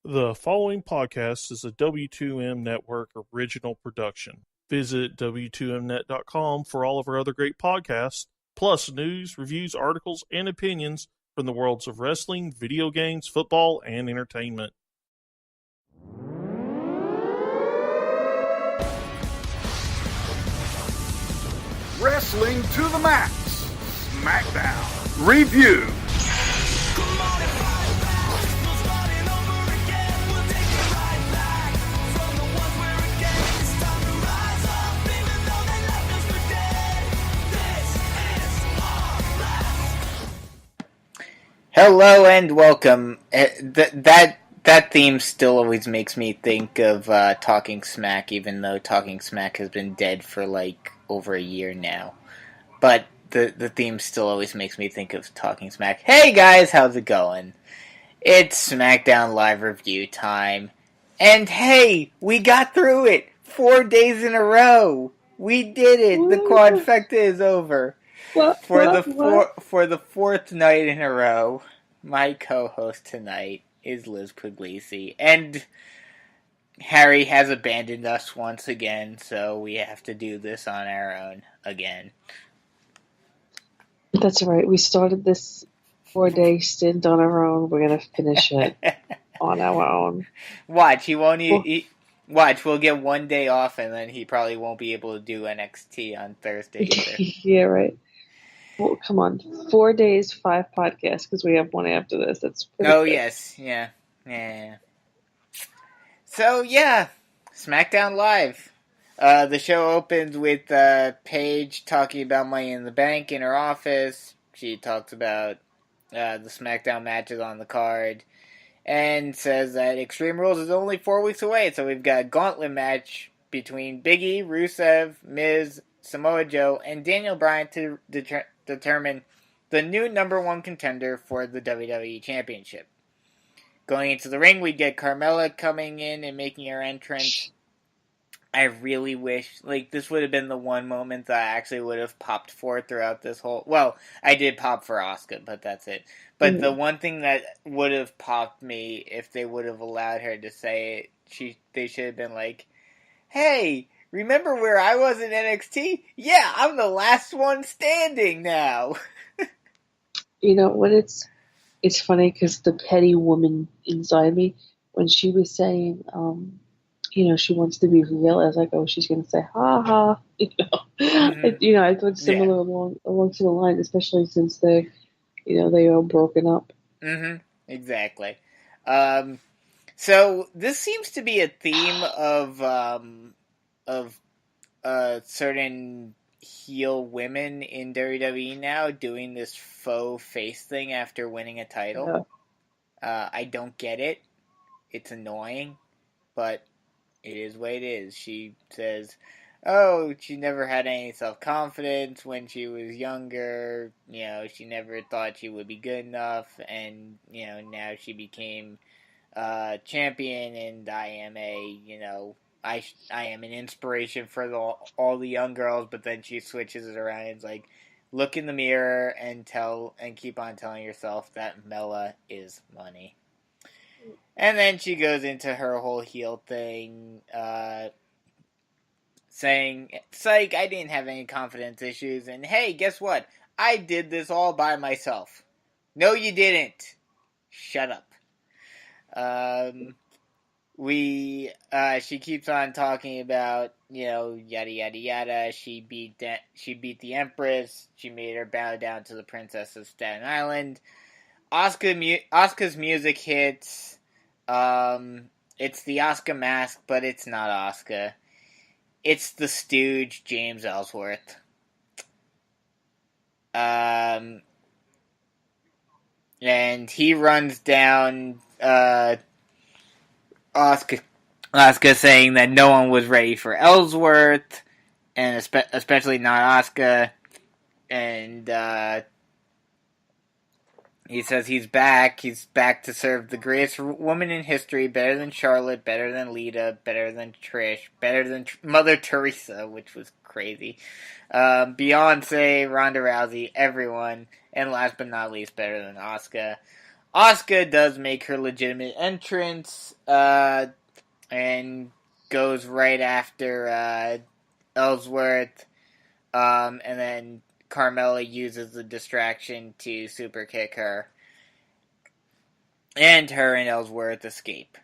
The following podcast is a W2M Network original production. Visit W2Mnet.com for all of our other great podcasts, plus news, reviews, articles, and opinions from the worlds of wrestling, video games, football, and entertainment. Wrestling to the Max, Smackdown Review. Hello and welcome. That theme still always makes me think of Talking Smack, even though Talking Smack has been dead for like over a year now. But the theme still always makes me think of Talking Smack. Hey guys, how's it going? It's Smackdown live review time. And hey, we got through it! 4 days in a row! We did it! The quadfecta is over. For the fourth night in a row, my co-host tonight is Liz Pugliese, and Harry has abandoned us once again, so we have to do this on our own again. That's right. We started this 4-day stint on our own. We're gonna finish it on our own. Watch, he won't. Watch, we'll get 1 day off, and then he probably won't be able to do NXT on Thursday either. Yeah, right. Well, come on, 4 days, 5 podcasts, because we have one after this. That's pretty good. Yes, yeah. So yeah, SmackDown Live. The show opens with Paige talking about Money in the Bank in her office. She talks about the SmackDown matches on the card, and says that Extreme Rules is only 4 weeks away. So we've got a Gauntlet Match between Big E, Rusev, Miz, Samoa Joe, and Daniel Bryan to determine the new number one contender for the WWE Championship. Going into the ring, we get Carmella coming in and making her entrance. I really wish, this would have been the one moment that I actually would have popped for throughout this whole... Well, I did pop for Asuka, but that's it. But the one thing that would have popped me, if they would have allowed her to say it, they should have been like, hey, remember where I was in NXT? Yeah, I'm the last one standing now. You know, when it's funny because the petty woman inside me, when she was saying, she wants to be real, I was like, oh, she's going to say, ha ha. Mm-hmm. I thought similar along to the line, especially since they are broken up. Mm-hmm. Exactly. So this seems to be a theme of certain heel women in WWE now doing this faux face thing after winning a title. Yeah. I don't get it. It's annoying, but it is what it is. She says, she never had any self-confidence when she was younger. She never thought she would be good enough, and now she became champion, and I am I am an inspiration for all the young girls. But then she switches it around and is like, look in the mirror and keep on telling yourself that Mela is money. And then she goes into her whole heel thing, saying, psych, I didn't have any confidence issues, and hey, guess what? I did this all by myself. No, you didn't. Shut up. She keeps on talking about, yada yada yada. She beat the Empress. She made her bow down to the Princess of Staten Island. Asuka's music hits. It's the Asuka mask, but it's not Asuka. It's the stooge, James Ellsworth. And he runs down, Asuka saying that no one was ready for Ellsworth, and especially not Asuka, and, he says he's back to serve the greatest woman in history, better than Charlotte, better than Lita, better than Trish, better than Mother Teresa, which was crazy, Beyonce, Ronda Rousey, everyone, and last but not least, better than Asuka. Asuka does make her legitimate entrance, and goes right after Ellsworth, and then Carmella uses the distraction to super kick her, and her and Ellsworth escape.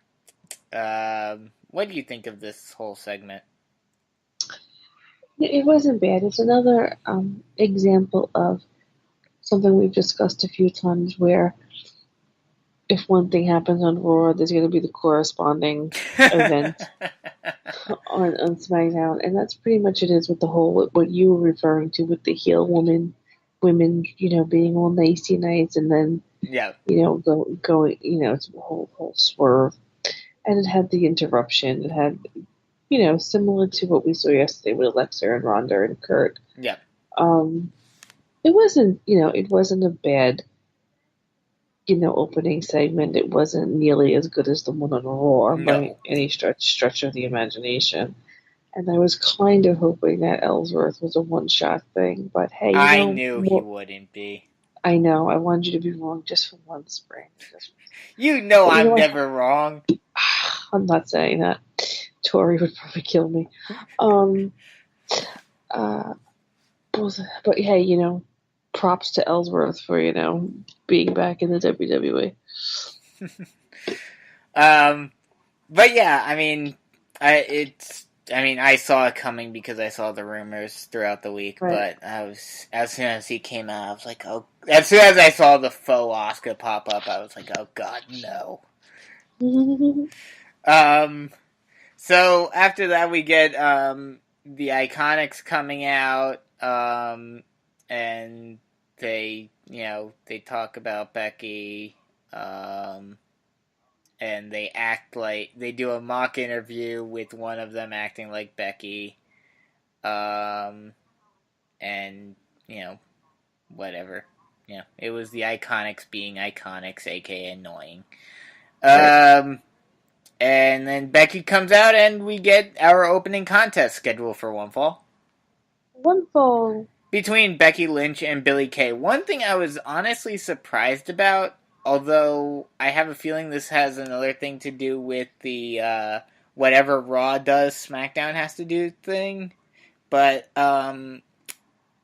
What do you think of this whole segment? It wasn't bad. It's another example of something we've discussed a few times where if one thing happens on Raw, there's going to be the corresponding event on SmackDown. And that's pretty much it is with the whole, what you were referring to with the heel women, being all nicey nice and then, Yeah. going, it's a whole swerve. And it had the interruption. It had, similar to what we saw yesterday with Alexa and Ronda and Kurt. Yeah. It wasn't a bad, opening segment. It wasn't nearly as good as the one on Raw by any stretch of the imagination. And I was kind of hoping that Ellsworth was a one-shot thing, but hey, I knew he wouldn't be. I know. I wanted you to be wrong just for once, Bryan. I'm never wrong. I'm not saying that. Tori would probably kill me. But hey, props to Ellsworth for, being back in the WWE. But yeah, I saw it coming because I saw the rumors throughout the week, right. But as soon as he came out, I was like, oh, as soon as I saw the faux Asuka pop up, I was like, oh god, no. So after that we get, the Iconics coming out, and they talk about Becky, and they act like they do a mock interview with one of them acting like Becky, and whatever, it was the Iconics being Iconics, aka annoying. Right. And then Becky comes out, and we get our opening contest scheduled for one fall. Between Becky Lynch and Billie Kay. One thing I was honestly surprised about, although I have a feeling this has another thing to do with the whatever Raw does, SmackDown has to do thing, but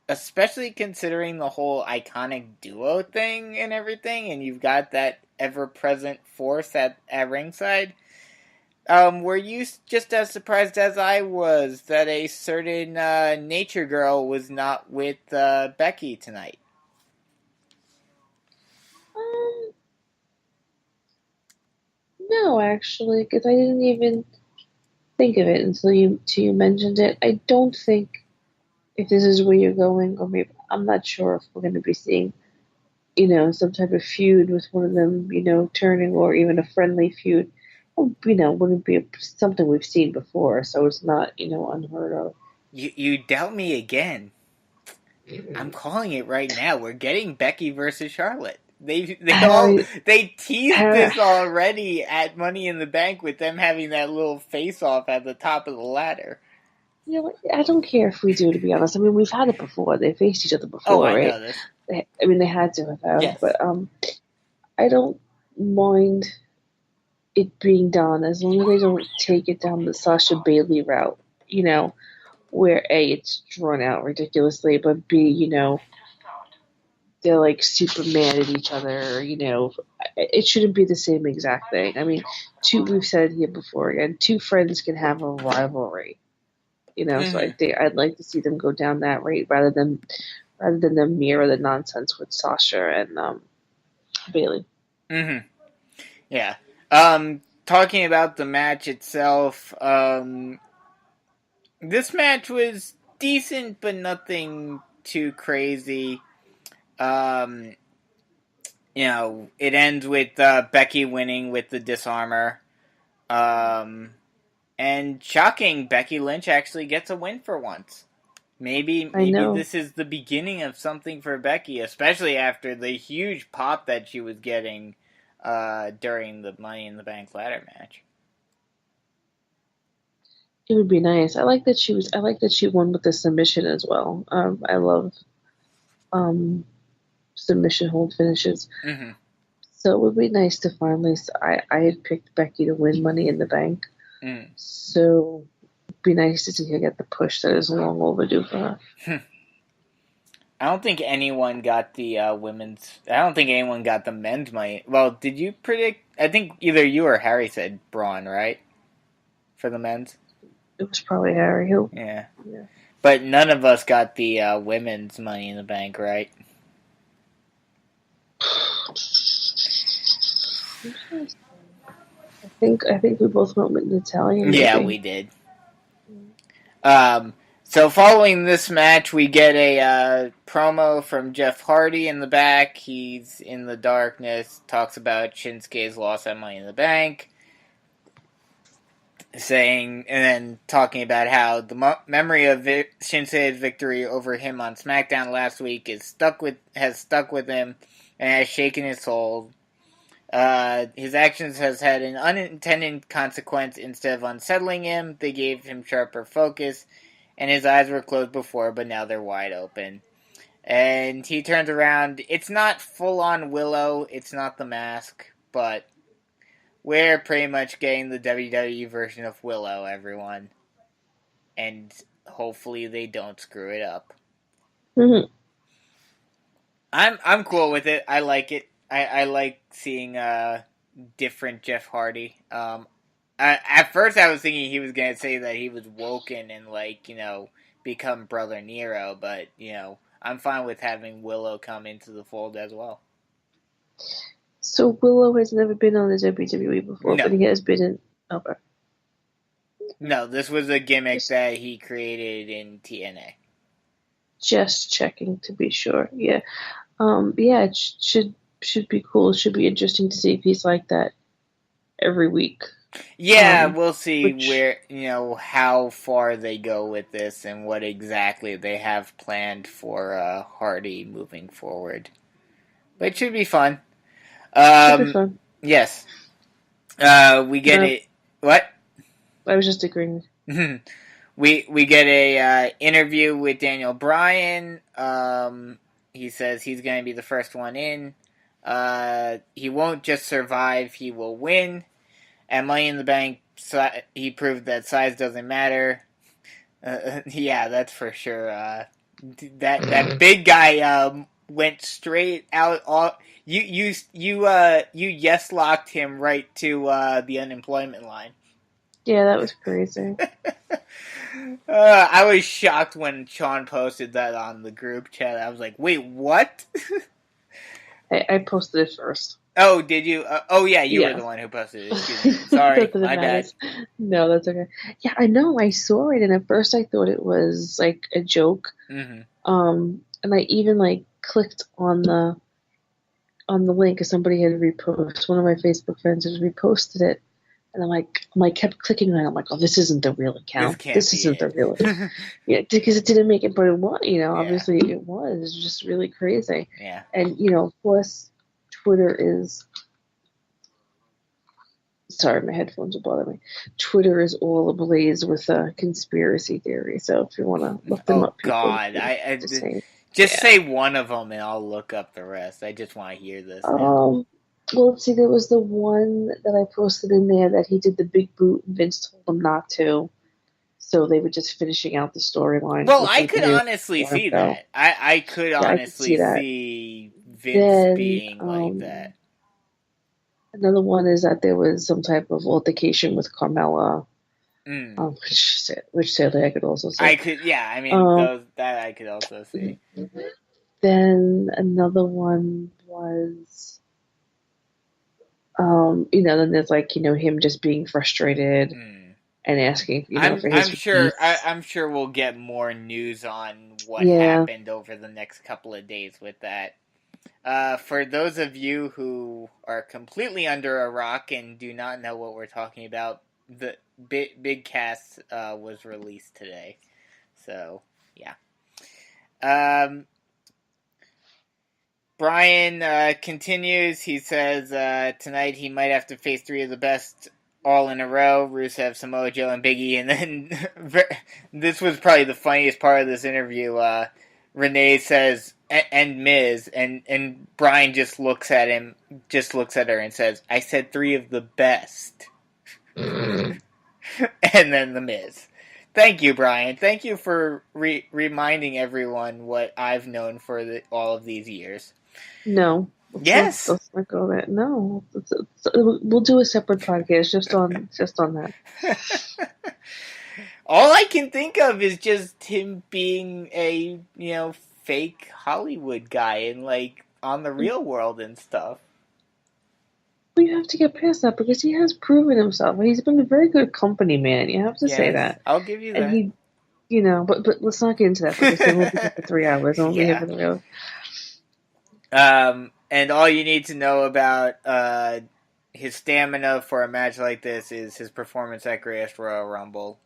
especially considering the whole iconic duo thing and everything, and you've got that ever-present force at ringside, were you just as surprised as I was that a certain Nature Girl was not with Becky tonight? No, actually, because I didn't even think of it until you mentioned it. I don't think, if this is where you're going, or maybe, I'm not sure if we're going to be seeing, some type of feud with one of them, turning, or even a friendly feud. Wouldn't be something we've seen before, so it's not, unheard of. You doubt me again. I'm calling it right now. We're getting Becky versus Charlotte. They teased this already at Money in the Bank with them having that little face-off at the top of the ladder. I don't care if we do, to be honest. We've had it before. They faced each other before, right? I know this. They had to have, yes. But I don't mind it being done as long as they don't take it down the Sasha Bailey route, where A, it's drawn out ridiculously, but B, they're like super mad at each other, it shouldn't be the same exact thing. We've said it here before again, two friends can have a rivalry, Mm-hmm. So I'd like to see them go down that rate rather than them mirror the nonsense with Sasha and Bailey. Mm-hmm. Yeah. Talking about the match itself, this match was decent, but nothing too crazy. It ends with Becky winning with the disarmor. And shocking, Becky Lynch actually gets a win for once. Maybe this is the beginning of something for Becky, especially after the huge pop that she was getting during the Money in the Bank ladder match. It would be nice. I like that she won with the submission as well. I love submission hold finishes. Mm-hmm. So it would be nice to finally. I had picked Becky to win Money in the Bank, so it'd be nice to see her get the push that is long overdue for her. I don't think anyone got the women's. I don't think anyone got the men's money. Well, did you predict? I think either you or Harry said Braun, right? For the men's. It was probably Harry who. Yeah. But none of us got the women's Money in the Bank, right? I think we both went with Natalia. Maybe. Yeah, we did. So following this match, we get a promo from Jeff Hardy in the back. He's in the darkness, talks about Shinsuke's loss at Money in the Bank, and then talking about how the memory of Shinsuke's victory over him on SmackDown last week has stuck with him and has shaken his soul. His actions has had an unintended consequence. Instead of unsettling him, they gave him sharper focus, and his eyes were closed before, but now they're wide open. And he turns around. It's not full-on Willow. It's not the mask, but we're pretty much getting the WWE version of Willow, everyone. And hopefully they don't screw it up. Mm-hmm. I'm cool with it. I like it. I like seeing different Jeff Hardy. At first I was thinking he was going to say that he was woken and, become Brother Nero, but, I'm fine with having Willow come into the fold as well. So Willow has never been on the WWE before, No. But he has been in... Okay. No, this was a gimmick that he created in TNA. Just checking to be sure, yeah. It should be cool. It should be interesting to see if he's like that every week. Yeah, we'll see where, how far they go with this and what exactly they have planned for Hardy moving forward. But it should be fun. Should be fun. Yes. We get it. What? I was just agreeing. We get a interview with Daniel Bryan. He says he's going to be the first one in. He won't just survive, he will win. At Money in the Bank, he proved that size doesn't matter. Yeah, that's for sure. That big guy went straight out. You yes locked him right to the unemployment line. Yeah, that was crazy. I was shocked when Sean posted that on the group chat. I was like, wait, what? I posted it first. Oh, did you? You were the one who posted it. Excuse me. Sorry, my bad. No, that's okay. Yeah, I know. I saw it, and at first I thought it was like a joke. Mm-hmm. And I even clicked on the link because somebody had reposted. One of my Facebook friends had reposted it, and I kept clicking on it. I'm like, oh, this isn't the real account. This isn't the real. Yeah, because it didn't make it, but it was. Obviously it was. It was just really crazy. Yeah. And of course, Twitter is. Sorry, my headphones are bothering me. Twitter is all ablaze with conspiracy theory. So if you want to look them up, God, just say one of them and I'll look up the rest. I just want to hear this. Well, let's see. There was the one that I posted in there that he did the big boot and Vince told him not to. So they were just finishing out the storyline. Well, I could honestly see that. I could honestly see Vince being like that. Another one is that there was some type of altercation with Carmella. Which sadly I could also see. That I could also see. Then another one was, then there's him just being frustrated and asking, for his I'm sure we'll get more news on what happened over the next couple of days with that. For those of you who are completely under a rock and do not know what we're talking about, the Big Cast was released today. So, yeah. Bryan continues. He says tonight he might have to face 3 of the best all in a row, Rusev, Samoa Joe, and Big E. And then this was probably the funniest part of this interview. Renee says, and Miz, and Bryan just looks at her and says, "I said 3 of the best." And then the Miz. Thank you, Bryan. Thank you for reminding everyone what I've known for all of these years. No. Yes. Let's not go there. No. We'll do a separate podcast just on that. All I can think of is just him being a, fake Hollywood guy and, like, on the real world and stuff. We have to get past that because he has proven himself. He's been a very good company man. You have to say that. I'll give you and that. He, but let's not get into that because then we'll be here for 3 hours. Won't be here for 3 hours. And all you need to know about his stamina for a match like this is his performance at Greatest Royal Rumble.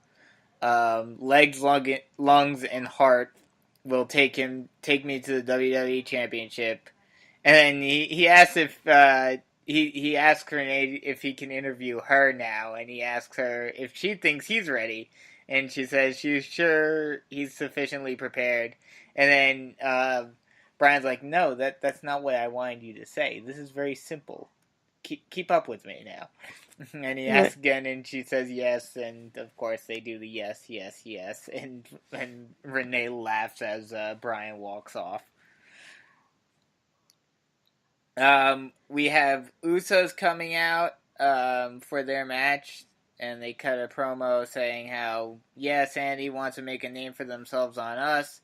Legs, lungs, and heart will take me to the WWE Championship. And then he asks if he asks Renee if he can interview her now, and he asks her if she thinks he's ready, and she says she's sure he's sufficiently prepared. And then Bryan's like, "No, that's not what I wanted you to say. This is very simple. Keep up with me now." And he asks again, and she says yes, and of course they do the yes, yes, yes, and Renee laughs as Bryan walks off. We have Usos coming out for their match, and they cut a promo saying how, Sanity wants to make a name for themselves on us.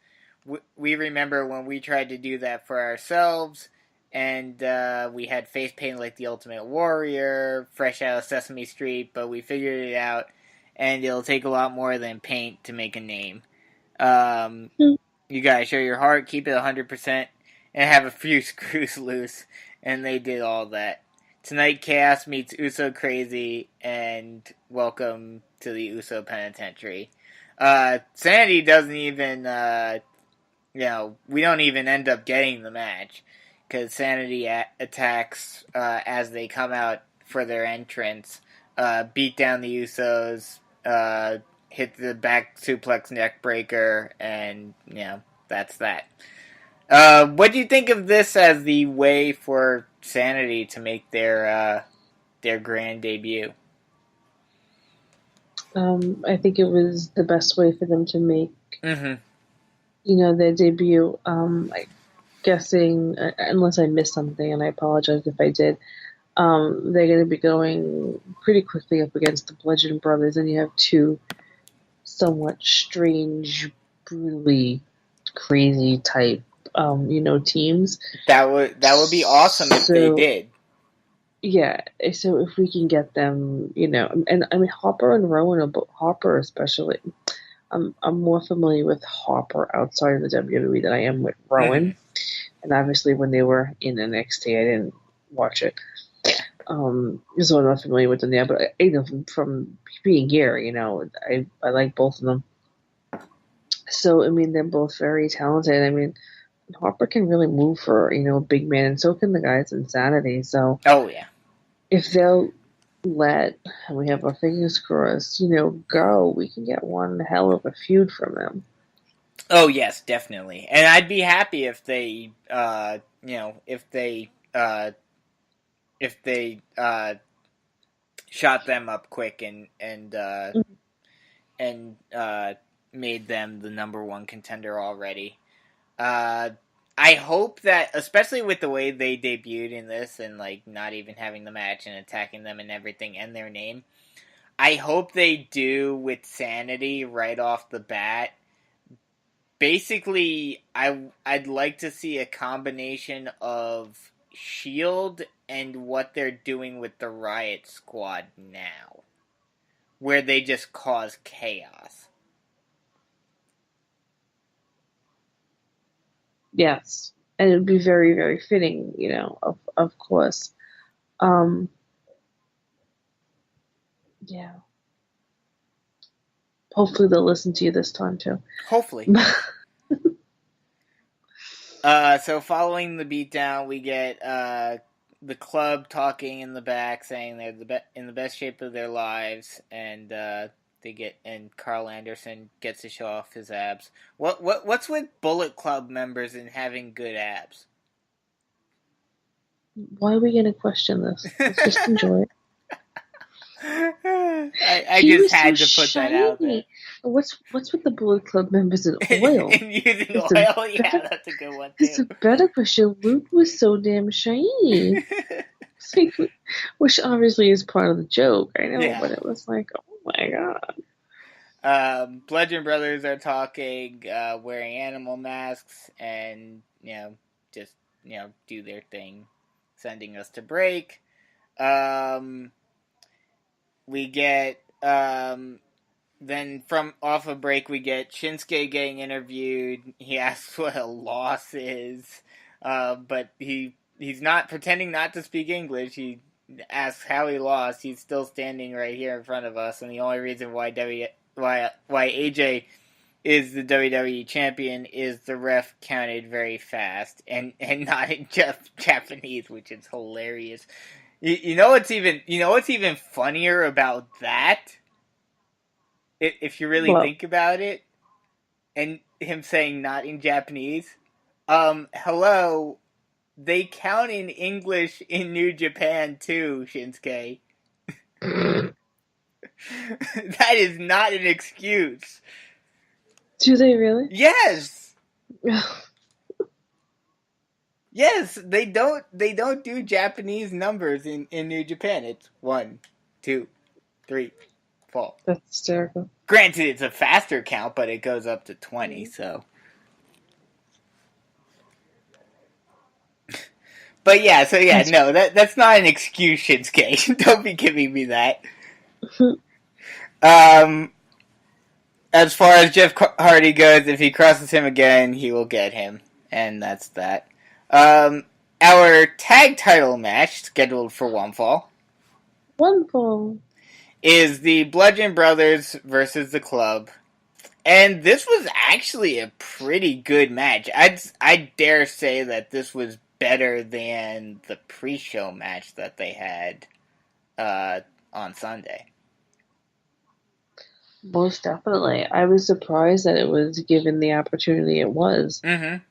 We remember when we tried to do that for ourselves, and we had face paint like the Ultimate Warrior, fresh out of Sesame Street, but we figured it out, and it'll take a lot more than paint to make a name. You gotta show your heart, keep it 100%, and have a few screws loose, and they did all that. Tonight, Chaos meets Uso Crazy, and welcome to the Uso Penitentiary. Sanity doesn't even, we don't even end up getting the match, because Sanity attacks as they come out for their entrance, beat down the Usos, hit the back suplex neck breaker, and, that's that. What do you think of this as the way for Sanity to make their grand debut? I think it was the best way for them to make, their debut. I'm guessing, unless I missed something, and I apologize if I did, they're going to be going pretty quickly up against the Bludgeon Brothers, and you have two somewhat strange, brutally crazy type, teams. That would be awesome if they did. Yeah, so if we can get them, and I mean Harper and Rowan, Harper especially. I'm more familiar with Harper outside of the WWE than I am with Rowan. And obviously when they were in NXT, I didn't watch it. So I'm not familiar with them there, but from being here, I like both of them. So, I mean, they're both very talented. I mean, Harper can really move for, a big man, and so can the guys in Sanity. So, if they'll let, and we have our fingers crossed, go, we can get one hell of a feud from them. Oh, yes, definitely. And I'd be happy if they, shot them up quick and made them the number one contender already. I hope that, especially with the way they debuted in this and like not even having the match and attacking them and everything and their name, I hope they do with Sanity right off the bat. Basically, I'd like to see a combination of Shield and what they're doing with the Riot Squad now, where they just cause chaos. Yes, and it would be very, very fitting, of course. Yeah. Hopefully they'll listen to you this time, too. Hopefully. So following the beatdown, we get the club talking in the back, saying they're in the best shape of their lives, and they and Carl Anderson gets to show off his abs. What's with Bullet Club members and having good abs? Why are we going to question this? Let's just enjoy it. I just had to put that out there. What's with the Bullet Club members in oil? And using oil? Yeah, that's a good one, too. It's a better question. Luke was so damn shiny. Which obviously is part of the joke, I know, but it was like, oh my god. Bludgeon Brothers are talking, wearing animal masks, and, just, do their thing, sending us to break. We get, then from off of break, we get Shinsuke getting interviewed. He asks what a loss is, but he's not pretending not to speak English. He asks how he lost. He's still standing right here in front of us, and the only reason why AJ is the WWE champion is the ref counted very fast and not in Japanese, which is hilarious. You know what's even funnier about that? If you really think about it, and him saying not in Japanese, hello, they count in English in New Japan too, Shinsuke. That is not an excuse. Do they really? Yes. Yes, they don't do Japanese numbers in New Japan. It's 1, 2, 3, 4. That's hysterical. Granted, it's a faster count, but it goes up to 20, so. But no, that's not an excuse, Shinsuke. Don't be giving me that. As far as Jeff Hardy goes, if he crosses him again, he will get him. And that's that. Our tag title match, scheduled for one fall, is the Bludgeon Brothers versus the Club. And this was actually a pretty good match. I dare say that this was better than the pre-show match that they had on Sunday. Most definitely. I was surprised that it was given the opportunity it was. Mm-hmm.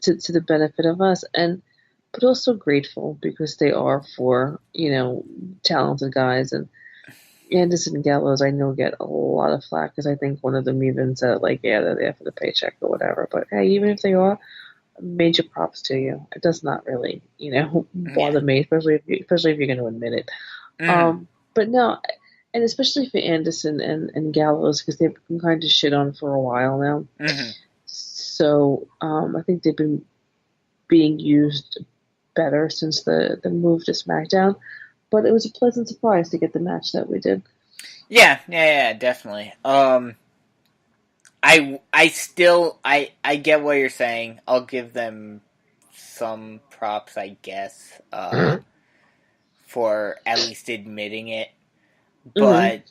To the benefit of us, but also grateful because they are four, talented guys, and Anderson and Gallows I know get a lot of flack because I think one of them even said they're there for the paycheck or whatever. But hey, even if they are, major props to you. It does not really, bother me, especially if you're going to admit it. Mm-hmm. But no, and especially for Anderson and Gallows because they've been kind of shit on for a while now. Mm-hmm. So I think they've been being used better since the move to Smackdown. But it was a pleasant surprise to get the match that we did. Yeah, definitely. I still get what you're saying. I'll give them some props, I guess, for at least admitting it. But,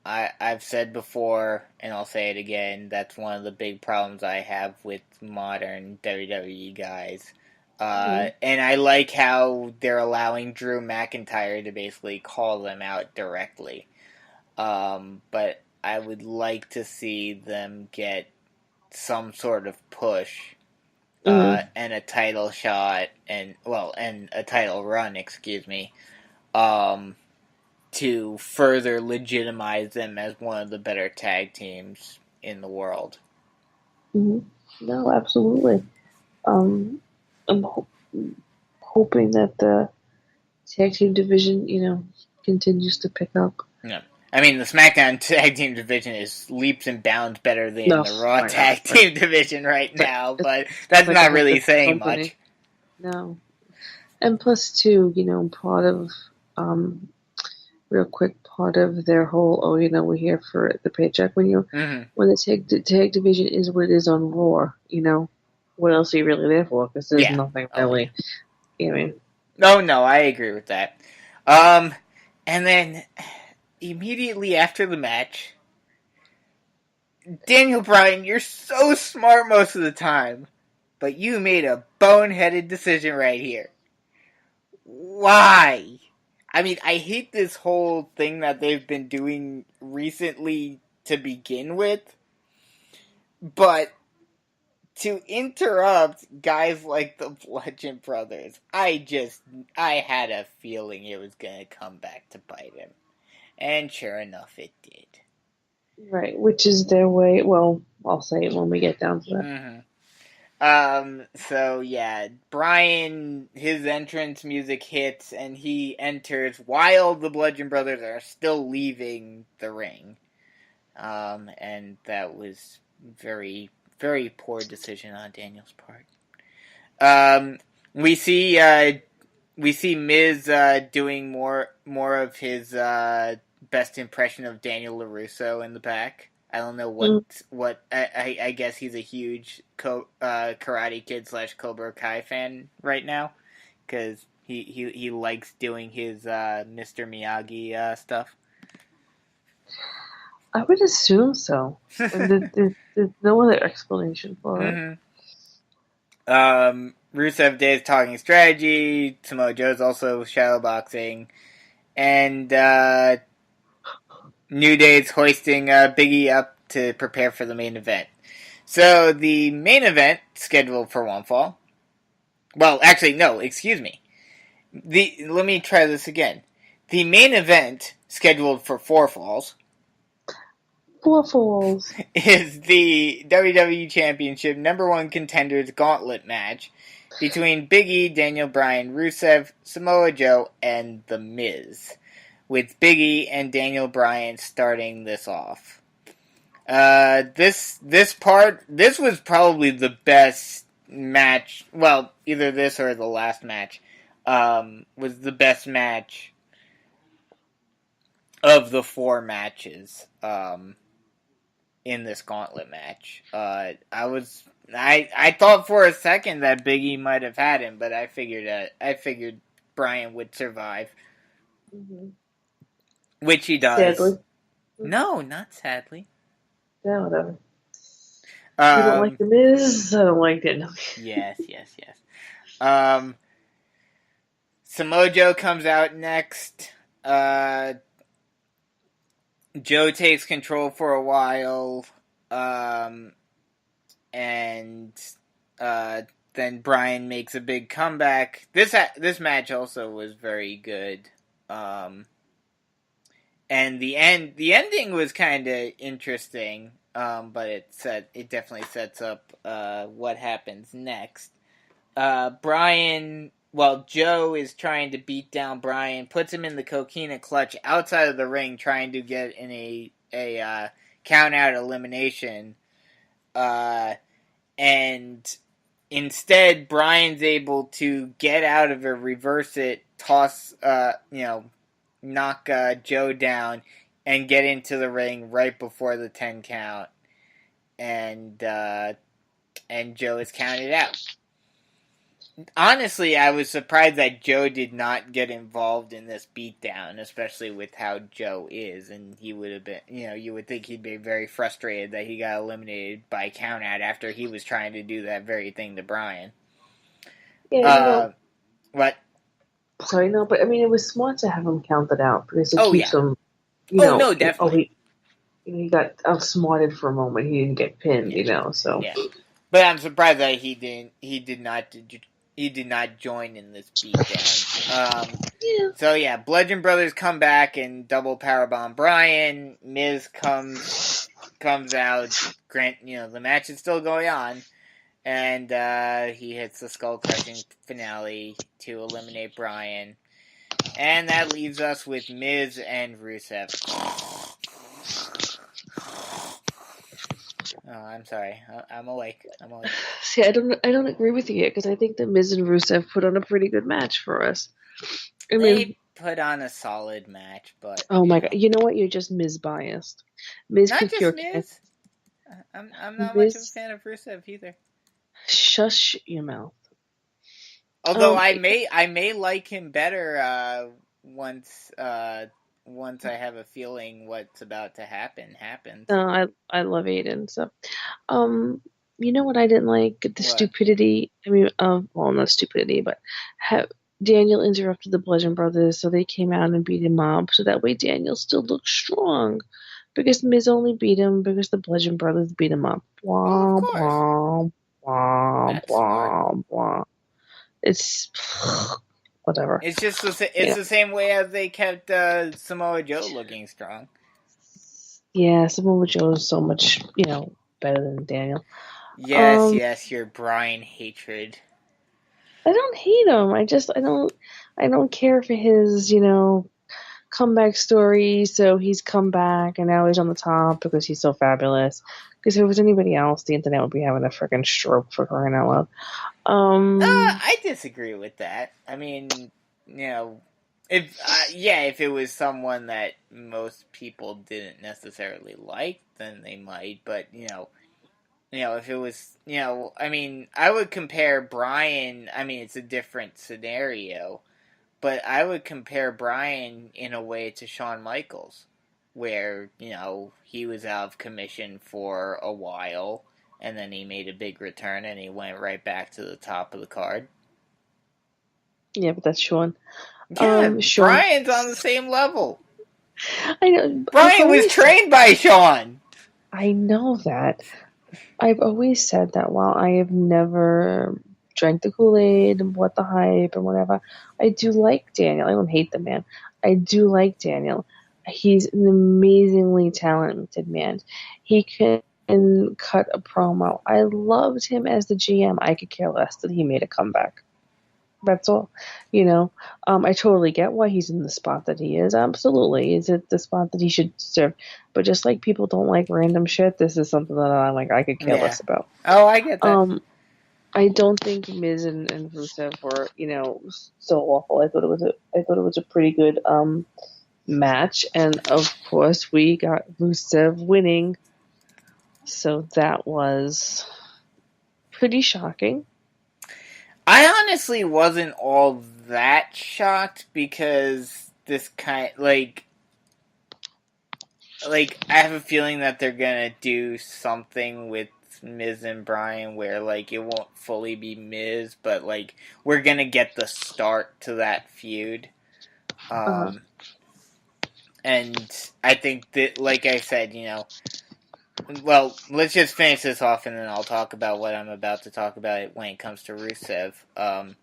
I've said before, and I'll say it again, that's one of the big problems I have with modern WWE guys. And I like how they're allowing Drew McIntyre to basically call them out directly. But I would like to see them get some sort of push, and a title shot, and a title run, to further legitimize them as one of the better tag teams in the world. Mm-hmm. No, absolutely. I'm hoping that the tag team division, continues to pick up. Yeah. I mean, the SmackDown tag team division is leaps and bounds better than the Raw tag team division right now, but that's not really saying much. No. And plus, too, part of, real quick, part of their whole, we're here for the paycheck. When the tag division is what it is on Raw, what else are you really there for? Because there's nothing really, No, I agree with that. And then immediately after the match, Daniel Bryan, you're so smart most of the time, but you made a boneheaded decision right here. Why? I mean, I hate this whole thing that they've been doing recently to begin with, but to interrupt guys like the Bludgeon Brothers, I had a feeling it was going to come back to bite him. And sure enough, it did. Right, which is their way. Well, I'll say it when we get down to that. So yeah, Bryan, his entrance music hits, and he enters while the Bludgeon Brothers are still leaving the ring. And that was very, very poor decision on Daniel's part. We see Miz doing more of his best impression of Daniel LaRusso in the back. I don't know what I guess he's a huge Karate Kid / Cobra Kai fan right now, because he likes doing his Mr. Miyagi stuff. I would assume so. And there's no other explanation for it. Rusev Day is talking strategy. Samoa Joe's also shadowboxing, and New Day's hoisting Biggie up to prepare for the main event. So the main event scheduled for one fall. Well, actually, no. Excuse me. Let me try this again. The main event scheduled for 4 falls. 4 falls Is the WWE Championship #1 contenders Gauntlet Match between Big E, Daniel Bryan, Rusev, Samoa Joe, and The Miz, with Big E and Daniel Bryan starting this off. This was probably the best match. Well, either this or the last match was the best match of the 4 matches. In this Gauntlet match. I thought for a second that Big E might have had him, but I figured Bryan would survive. Mm-hmm. Which he does. Sadly. No, not sadly. Yeah, whatever. You don't like The Miz? I don't like it. Yes. Samoa Joe comes out next. Joe takes control for a while, and then Bryan makes a big comeback. This match also was very good, and the ending was kind of interesting, but it definitely sets up what happens next. Joe is trying to beat down Bryan, puts him in the coquina clutch outside of the ring, trying to get in a count-out elimination. And instead, Bryan's able to get out of it, reverse it, toss, knock Joe down, and get into the ring right before the 10 count. And Joe is counted out. Honestly, I was surprised that Joe did not get involved in this beatdown, especially with how Joe is, and he would have been, you would think he'd be very frustrated that he got eliminated by countout after he was trying to do that very thing to Bryan. Yeah, What? Sorry, no, but I mean, it was smart to have him counted out because it keeps him, no, definitely. He got outsmarted for a moment. He didn't get pinned, so. Yeah. But I'm surprised that he did not join in this beatdown. So yeah, Bludgeon Brothers come back and double powerbomb Bryan. Miz comes out. Grant, the match is still going on, and he hits the skull crushing finale to eliminate Bryan, and that leaves us with Miz and Rusev. Oh, I'm sorry. I'm awake. See, I don't agree with you yet because I think that Miz and Rusev put on a pretty good match for us. They put on a solid match, but oh my god, you know what? You're just Miz biased. Miz not just Miz. I'm not much of a fan of Rusev either. Shush your mouth. Although I may like him better once I have a feeling what's about to happen happens. I love Aiden. So, you know what I didn't like? The stupidity. I mean, well, not stupidity, but Daniel interrupted the Bludgeon Brothers, so they came out and beat him up. So that way Daniel still looks strong. Because Miz only beat him because the Bludgeon Brothers beat him up. Well, of Blah, course. blah, blah, That's blah, smart. blah. It's whatever. It's just the same way as they kept Samoa Joe looking strong. Yeah, Samoa Joe is so much, better than Daniel. Yes, your Bryan hatred. I don't hate him. I don't care for his, comeback story. So he's come back and now he's on the top because he's so fabulous. Because if it was anybody else, the internet would be having a freaking stroke for crying out loud. I disagree with that. I mean, if it was someone that most people didn't necessarily like, then they might. But if it was, I mean, I would compare Bryan. I mean, it's a different scenario, but I would compare Bryan in a way to Shawn Michaels, where he was out of commission for a while. And then he made a big return, and he went right back to the top of the card. Yeah, but that's Shawn. Yeah, Bryan's on the same level. I know. Bryan was trained by Shawn. I know that. I've always said that while I have never drank the Kool-Aid and what the hype and whatever, I do like Daniel. I don't hate the man. I do like Daniel. He's an amazingly talented man. He can cut a promo. I loved him as the GM. I could care less that he made a comeback. That's all. I totally get why he's in the spot that he is. Absolutely. Is it the spot that he should serve? But just like people don't like random shit, this is something that I'm like, I could care less about. Oh, I get that. I don't think Miz and Rusev were, so awful. I thought it was a pretty good match, and of course we got Rusev winning. So that was pretty shocking. I honestly wasn't all that shocked because this I have a feeling that they're gonna do something with Miz and Bryan where it won't fully be Miz, but we're gonna get the start to that feud. And I think that, like I said, well, let's just finish this off, and then I'll talk about what I'm about to talk about when it comes to Rusev. As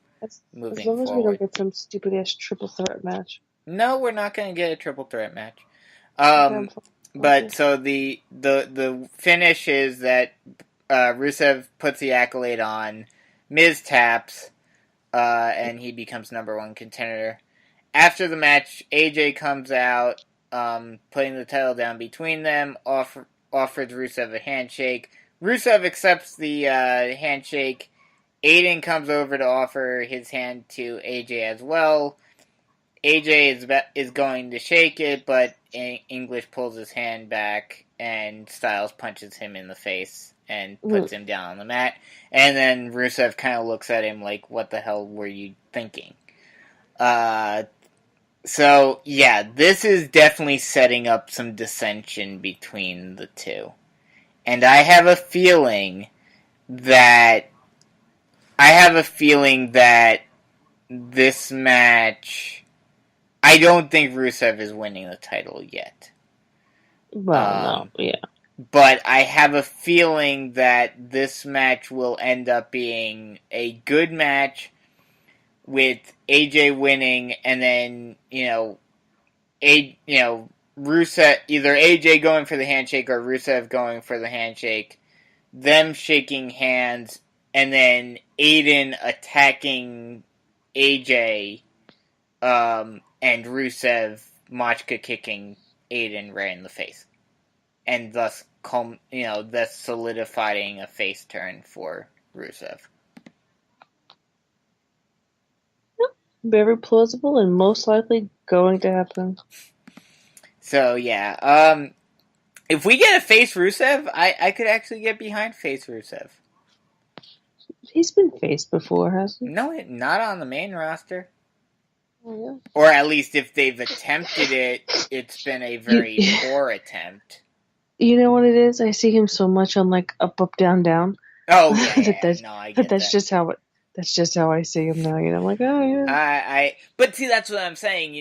Moving long as forward. we don't get some stupid ass triple threat match. No, we're not going to get a triple threat match. But so the finish is that Rusev puts the accolade on, Miz taps, and he becomes number one contender. After the match, AJ comes out, putting the title down between them, offers Rusev a handshake. Rusev accepts the handshake. Aiden comes over to offer his hand to AJ as well. AJ is going to shake it, but English pulls his hand back, and Styles punches him in the face and puts him down on the mat. And then Rusev kind of looks at him like, what the hell were you thinking? So, yeah, this is definitely setting up some dissension between the two. And I have a feeling that this match, I don't think Rusev is winning the title yet. Well, no, yeah. But I have a feeling that this match will end up being a good match with AJ winning, and then, Rusev, either AJ going for the handshake or Rusev going for the handshake, them shaking hands, and then Aiden attacking AJ, and Rusev Machka kicking Aiden right in the face. And thus solidifying a face turn for Rusev. Very plausible and most likely going to happen. So, yeah. If we get a face Rusev, I could actually get behind face Rusev. He's been faced before, hasn't he? No, not on the main roster. Oh, yeah. Or at least if they've attempted it, it's been a very poor attempt. You know what it is? I see him so much on Up, Up, Down, Down. Oh, yeah. I get that's that. Just how That's just how I see him now. I'm like, oh yeah. But see, that's what I'm saying.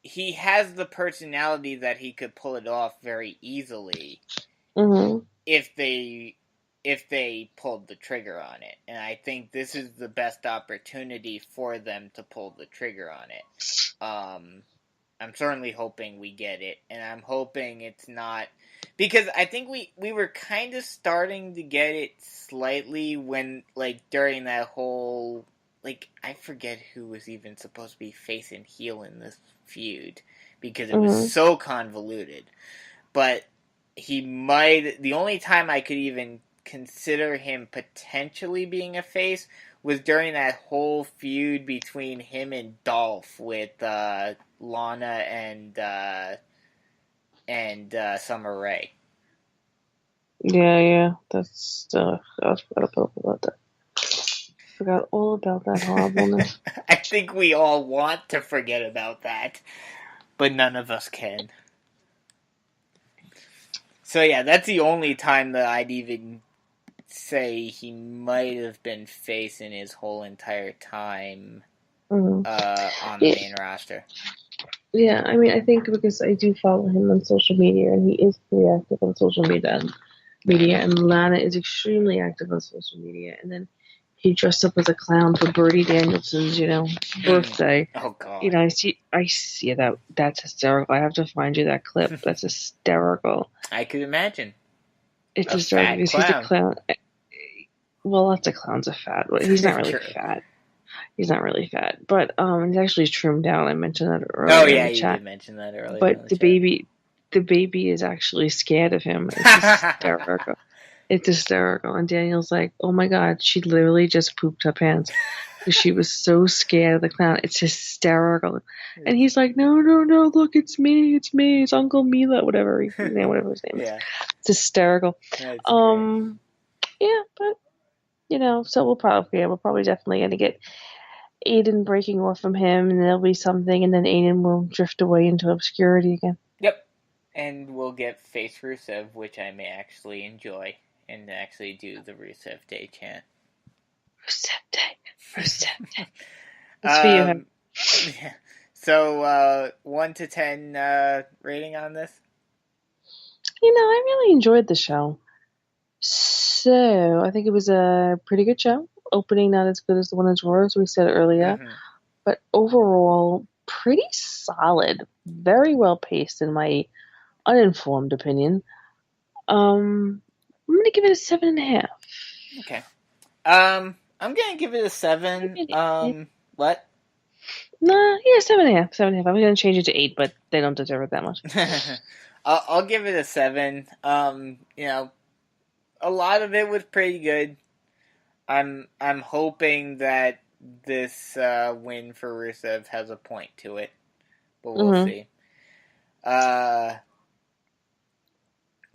He has the personality that he could pull it off very easily Mm-hmm. if they pulled the trigger on it. And I think this is the best opportunity for them to pull the trigger on it. I'm certainly hoping we get it, and I'm hoping it's not, because I think we were kind of starting to get it slightly when, during that whole, I forget who was even supposed to be face and heel in this feud, because it was so convoluted, but the only time I could even consider him potentially being a face was during that whole feud between him and Dolph with Lana and Summer Rae. Yeah. That's I forgot about that. Forgot all about that horribleness. I think we all want to forget about that, but none of us can. So yeah, that's the only time that I'd even say he might have been facing his whole entire time on the main roster. Yeah, I mean, I think because I do follow him on social media, and he is pretty active on social media, and Lana is extremely active on social media, and then he dressed up as a clown for Bertie Danielson's, birthday. Oh God! I see that's hysterical. I have to find you that clip. That's hysterical. I could imagine. It's hysterical because he's a clown. Well, lots of clowns are fat, but he's not really fat. He's not really fat, but he's actually trimmed down. I mentioned that earlier. Oh yeah, you did mention that earlier. But the baby is actually scared of him. It's hysterical. It's hysterical. And Daniel's like, "Oh my God, she literally just pooped her pants because she was so scared of the clown." It's hysterical. And he's like, "No, look, it's me, it's Uncle Mila, whatever his name is." Yeah. It's hysterical. Yeah, but so we're probably definitely gonna get Aiden breaking off from him, and there'll be something, and then Aiden will drift away into obscurity again. Yep. And we'll get face Rusev, which I may actually enjoy, and actually do the Rusev Day chant. Rusev Day. That's for you, him. Yeah. So, 1 to 10 rating on this? I really enjoyed the show. So, I think it was a pretty good show. Opening not as good as the one in Raw, as we said earlier. Mm-hmm. But overall, pretty solid. Very well paced, in my uninformed opinion. I'm going to give it a 7.5. Okay. I'm going to give it a 7. What? Nah, yeah, 7.5. 7.5. I'm going to change it to 8, but they don't deserve it that much. I'll give it a 7. A lot of it was pretty good. I'm hoping that this win for Rusev has a point to it, but we'll see.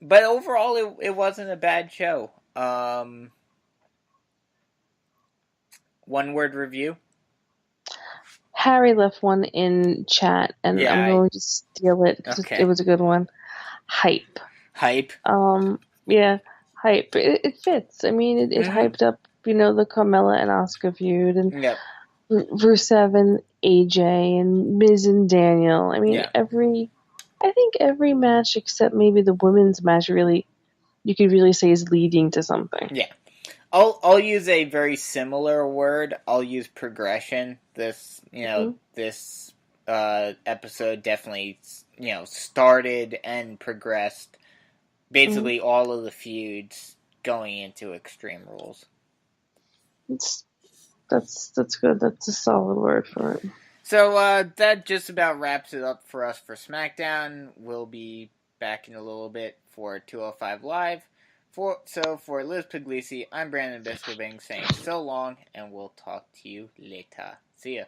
But overall, it wasn't a bad show. 1-word review. Harry left one in chat, and I'm going to steal it because it was a good one. Hype. Yeah, hype. It fits. I mean, it hyped up, the Carmella and Asuka feud, and Rusev and AJ, and Miz and Daniel. I mean, I think every match except maybe the women's match you could really say is leading to something. Yeah. I'll use a very similar word. I'll use progression. This this episode definitely started and progressed basically all of the feuds going into Extreme Rules. That's good. That's a solid word for it. So that just about wraps it up for us for SmackDown. We'll be back in a little bit for 205 Live. For Liz Pugliese, I'm Brandon Biskobing saying so long, and we'll talk to you later. See ya.